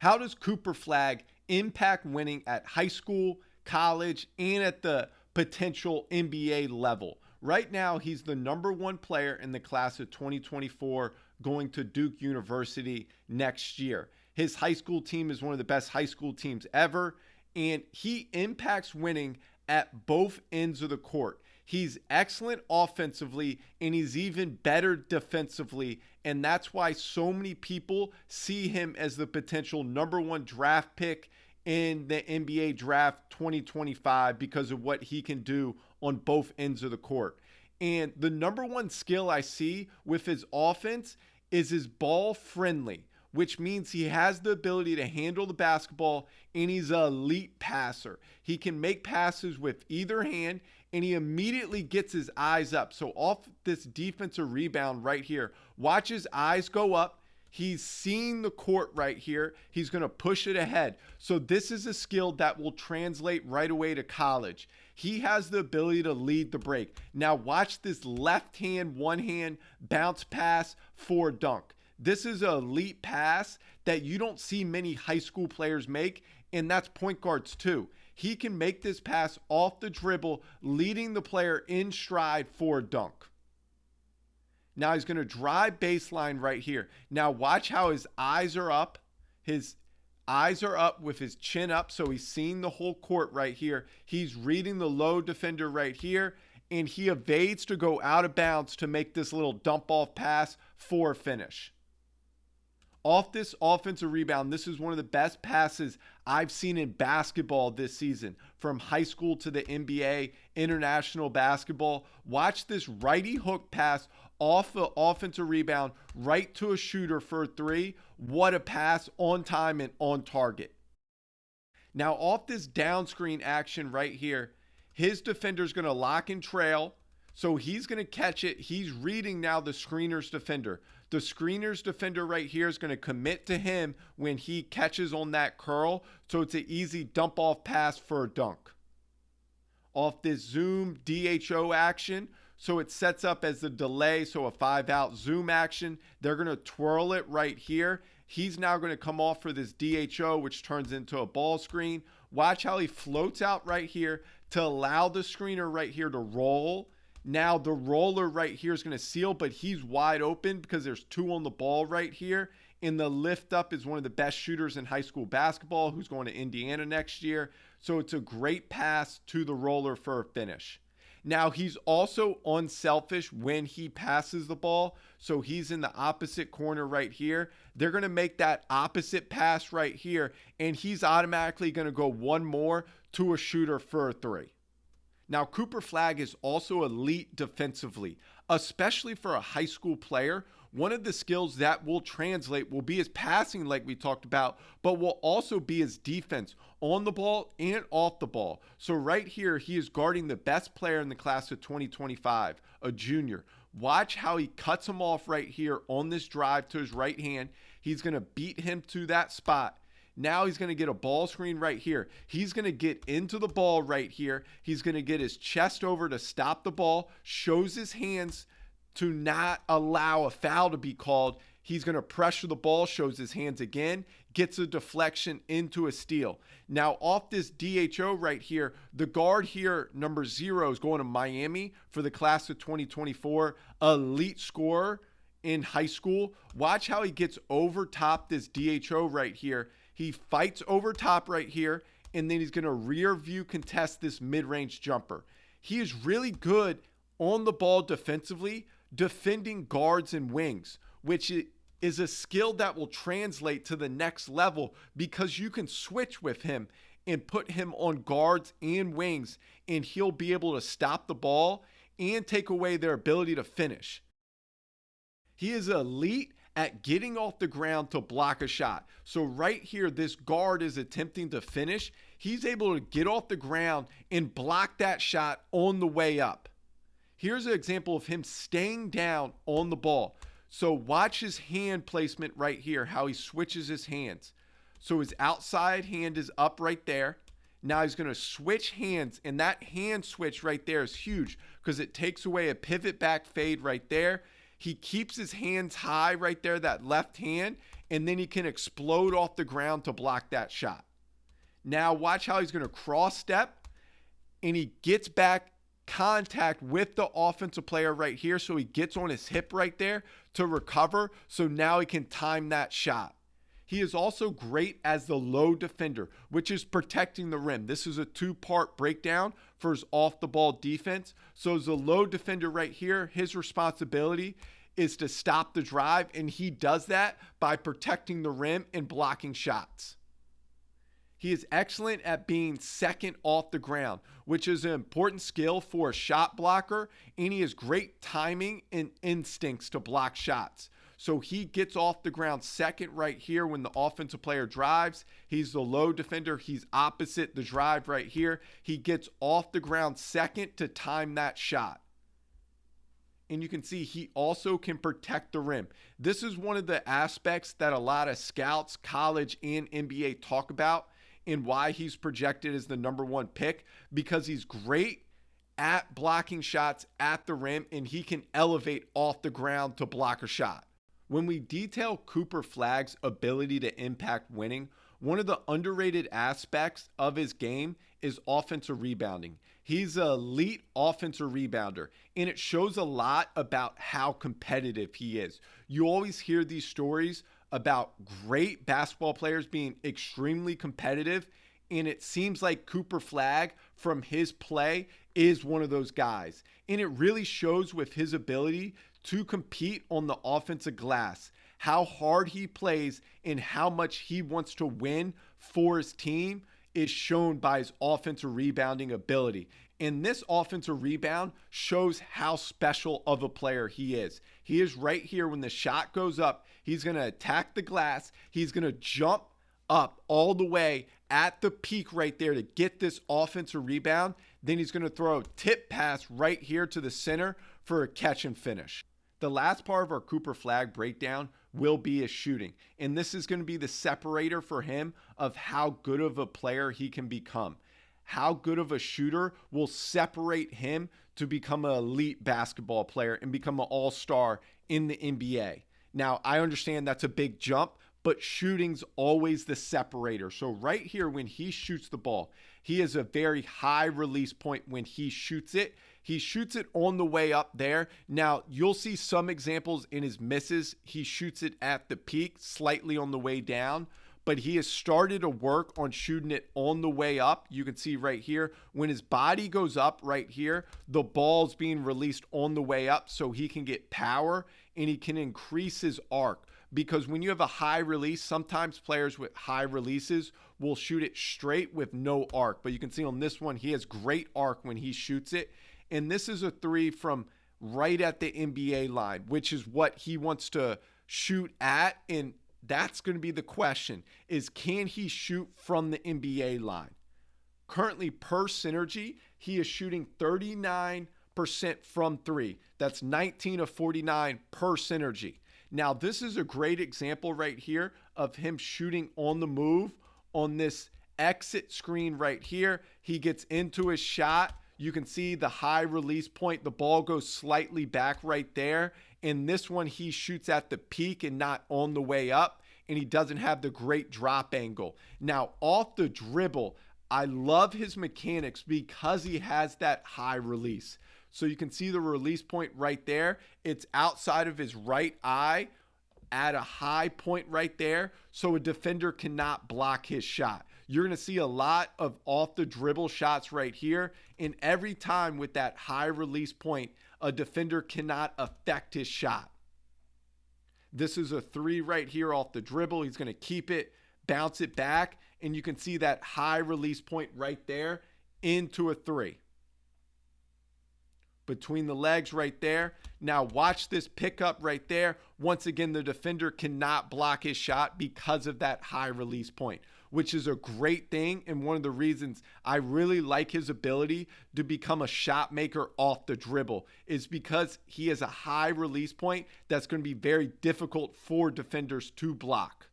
How does Cooper Flagg impact winning at high school, college, and at the potential NBA level? Right now, he's the number one player in the class of 2024 going to Duke University next year. His high school team is one of the best high school teams ever, and he impacts winning at both ends of the court. He's excellent offensively, and he's even better defensively. And that's why so many people see him as the potential number one draft pick in the NBA draft 2025 because of what he can do on both ends of the court. And the number one skill I see with his offense is his ball friendly, which means he has the ability to handle the basketball, and he's an elite passer. He can make passes with either hand, and he immediately gets his eyes up. So off this defensive rebound right here, watch his eyes go up. He's seeing the court right here. He's going to push it ahead. So this is a skill that will translate right away to college. He has the ability to lead the break. Now watch this left hand, one hand bounce pass for a dunk. This is an elite pass that you don't see many high school players make, and that's point guards too. He can make this pass off the dribble, leading the player in stride for a dunk. Now he's going to drive baseline right here. Now watch how his eyes are up. His eyes are up with his chin up, so he's seeing the whole court right here. He's reading the low defender right here, and he evades to go out of bounds to make this little dump off pass for a finish. Off this offensive rebound, this is one of the best passes I've seen in basketball this season, from high school to the NBA, international basketball. Watch this righty hook pass off the offensive rebound right to a shooter for a three. What a pass, on time and on target. Now off this down screen action right here, his defender's going to lock and trail. So he's going to catch it. He's reading now the screener's defender. The screener's defender right here is going to commit to him when he catches on that curl. So it's an easy dump off pass for a dunk. Off this zoom DHO action. So it sets up as the delay. So a 5-out zoom action. They're going to twirl it right here. He's now going to come off for this DHO, which turns into a ball screen. Watch how he floats out right here to allow the screener right here to roll. Now the roller right here is going to seal, but he's wide open because there's two on the ball right here. And the lift up is one of the best shooters in high school basketball, who's going to Indiana next year. So it's a great pass to the roller for a finish. Now he's also unselfish when he passes the ball. So he's in the opposite corner right here. They're going to make that opposite pass right here, and he's automatically going to go one more to a shooter for a three. Now, Cooper Flagg is also elite defensively, especially for a high school player. One of the skills that will translate will be his passing, like we talked about, but will also be his defense on the ball and off the ball. So right here, he is guarding the best player in the class of 2025, a junior. Watch how he cuts him off right here on this drive to his right hand. He's going to beat him to that spot. Now he's going to get a ball screen right here. He's going to get into the ball right here. He's going to get his chest over to stop the ball, shows his hands to not allow a foul to be called. He's going to pressure the ball, shows his hands again, gets a deflection into a steal. Now off this DHO right here, the guard here, number 0, is going to Miami for the class of 2024, elite scorer in high school. Watch how he gets over top this DHO right here. He fights over top right here, and then he's going to rear view contest this mid-range jumper. He is really good on the ball defensively, defending guards and wings, which is a skill that will translate to the next level because you can switch with him and put him on guards and wings, and he'll be able to stop the ball and take away their ability to finish. He is elite at getting off the ground to block a shot. So right here, this guard is attempting to finish. He's able to get off the ground and block that shot on the way up. Here's an example of him staying down on the ball. So watch his hand placement right here, how he switches his hands. So his outside hand is up right there. Now he's going to switch hands, and that hand switch right there is huge because it takes away a pivot back fade right there. He keeps his hands high right there, that left hand, and then he can explode off the ground to block that shot. Now watch how he's going to cross step, and he gets back contact with the offensive player right here. So he gets on his hip right there to recover. So now he can time that shot. He is also great as the low defender, which is protecting the rim. This is a two-part breakdown for his off-the-ball defense. So as a low defender right here, his responsibility is to stop the drive, and he does that by protecting the rim and blocking shots. He is excellent at being second off the ground, which is an important skill for a shot blocker, and he has great timing and instincts to block shots. So he gets off the ground second right here when the offensive player drives. He's the low defender. He's opposite the drive right here. He gets off the ground second to time that shot. And you can see he also can protect the rim. This is one of the aspects that a lot of scouts, college and NBA talk about, and why he's projected as the #1 pick, because he's great at blocking shots at the rim, and he can elevate off the ground to block a shot. When we detail Cooper Flagg's ability to impact winning, one of the underrated aspects of his game is offensive rebounding. He's an elite offensive rebounder, and it shows a lot about how competitive he is. You always hear these stories about great basketball players being extremely competitive, and it seems like Cooper Flagg from his play is one of those guys. And it really shows with his ability to compete on the offensive glass, how hard he plays and how much he wants to win for his team is shown by his offensive rebounding ability. And this offensive rebound shows how special of a player he is. He is right here when the shot goes up. He's going to attack the glass. He's going to jump up all the way at the peak right there to get this offensive rebound. Then he's going to throw a tip pass right here to the center for a catch and finish. The last part of our Cooper Flagg breakdown will be his shooting. And this is going to be the separator for him of how good of a player he can become. How good of a shooter will separate him to become an elite basketball player and become an all-star in the NBA. Now, I understand that's a big jump, but shooting's always the separator. So right here, when he shoots the ball, he has a very high release point when he shoots it. He shoots it on the way up there. Now, you'll see some examples in his misses. He shoots it at the peak, slightly on the way down, but he has started to work on shooting it on the way up. You can see right here, when his body goes up right here, the ball's being released on the way up so he can get power and he can increase his arc. Because when you have a high release, sometimes players with high releases will shoot it straight with no arc. But you can see on this one, he has great arc when he shoots it. And this is a three from right at the NBA line, which is what he wants to shoot at. And that's going to be the question, is can he shoot from the NBA line? Currently, per Synergy, he is shooting 39% from three. That's 19 of 49 per Synergy. Now, this is a great example right here of him shooting on the move on this exit screen right here. He gets into his shot. You can see the high release point. The ball goes slightly back right there. In this one, he shoots at the peak and not on the way up, and he doesn't have the great drop angle. Now, off the dribble, I love his mechanics because he has that high release. So you can see the release point right there. It's outside of his right eye at a high point right there, so a defender cannot block his shot. You're going to see a lot of off the dribble shots right here, and every time with that high release point, a defender cannot affect his shot. This is a three right here off the dribble. He's going to keep it, bounce it back, and you can see that high release point right there into a three. Between the legs right there. Now watch this pickup right there. Once again, the defender cannot block his shot because of that high release point, which is a great thing. And one of the reasons I really like his ability to become a shot maker off the dribble is because he has a high release point that's going to be very difficult for defenders to block.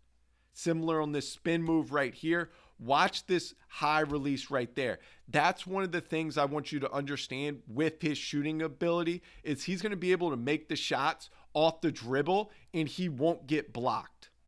Similar on this spin move right here. Watch this high release right there. That's one of the things I want you to understand with his shooting ability is he's going to be able to make the shots off the dribble and he won't get blocked.